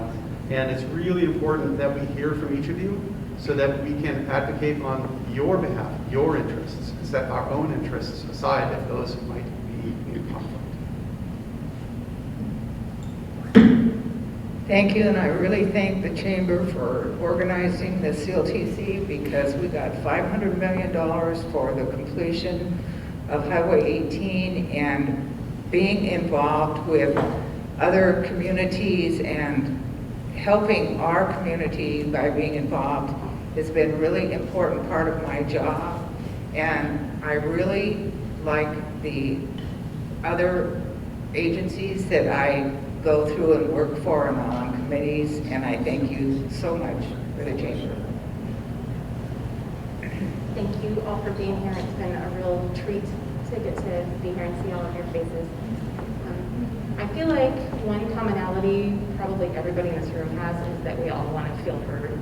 And it's really important that we hear from each of you so that we can advocate on your behalf, your interests, set our own interests aside if those might be in conflict. Thank you, and I really thank the Chamber for organizing the CLTC because we got $500 million for the completion of Highway 18 and being involved with other communities and helping our community by being involved has been a really important part of my job. And I really like the other agencies that I go through and work for and on committees, and I thank you so much for the chamber. Thank you all for being here. It's been a real treat to get to be here and see all of your faces. I feel like one commonality probably everybody in this room has is that we all want to feel heard.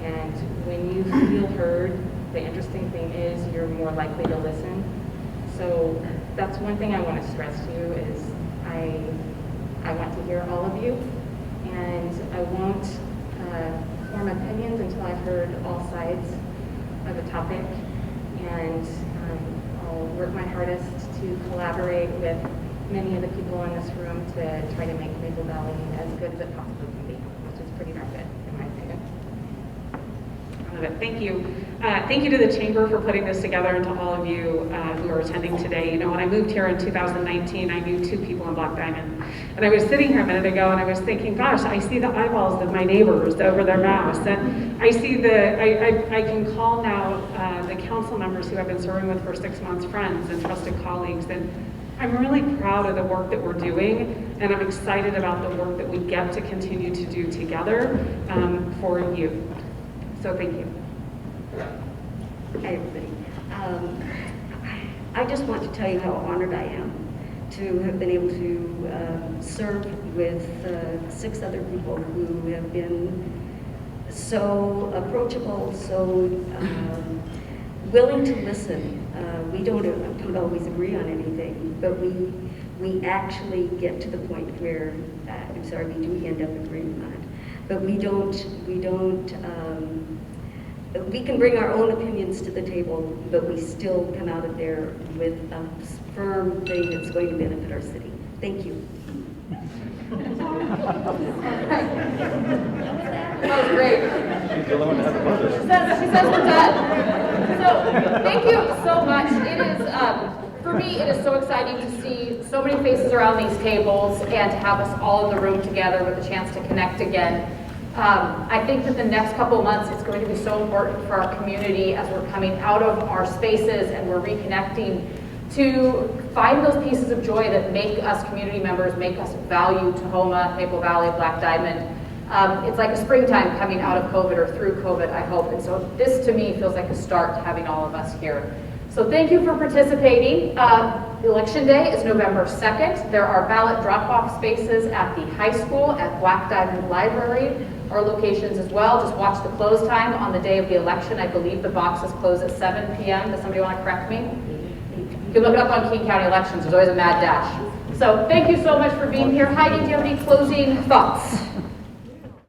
And when you feel heard, the interesting thing is you're more likely to listen. So that's one thing I want to stress to you is I want to hear all of you, and I won't form opinions until I've heard all sides of a topic, and I'll work my hardest to collaborate with many of the people in this room to try to make Maple Valley as good as it possibly can be, which is pretty darn good, in my opinion. I love it. Thank you. Thank you to the Chamber for putting this together, and to all of you who are attending today. You know, when I moved here in 2019, I knew 2 people in Black Diamond. And I was sitting here a minute ago and I was thinking, gosh, I see the eyeballs of my neighbors over their mouse. And I see I can call now the council members who I've been serving with for 6 months, friends and trusted colleagues. And I'm really proud of the work that we're doing, and I'm excited about the work that we get to continue to do together for you. So thank you. Hi, everybody. I just want to tell you how honored I am to have been able to serve with 6 other people who have been so approachable, so willing to listen. We don't always agree on anything, but we actually get to the point where, I'm sorry, we do end up agreeing on it. But we can bring our own opinions to the table, but we still come out of there with a firm thing that's going to benefit our city. Thank you. That was great. She's the one that has the photos. She says we're done. So thank you so much. It is, for me, it is so exciting to see so many faces around these tables and to have us all in the room together with a chance to connect again. I think that the next couple of months is going to be so important for our community as we're coming out of our spaces and we're reconnecting to find those pieces of joy that make us community members, make us value Tahoma, Maple Valley, Black Diamond. It's like a springtime coming out of COVID or through COVID, I hope. And so this to me feels like a start to having all of us here. So thank you for participating. Election Day is November 2nd. There are ballot drop-off spaces at the high school, at Black Diamond Library, or locations as well. Just watch the close time on the day of the election. I believe the boxes close at 7 p.m. Does somebody want to correct me? You can look it up on King County Elections. There's always a mad dash. So thank you so much for being here. Heidi, do you have any closing thoughts?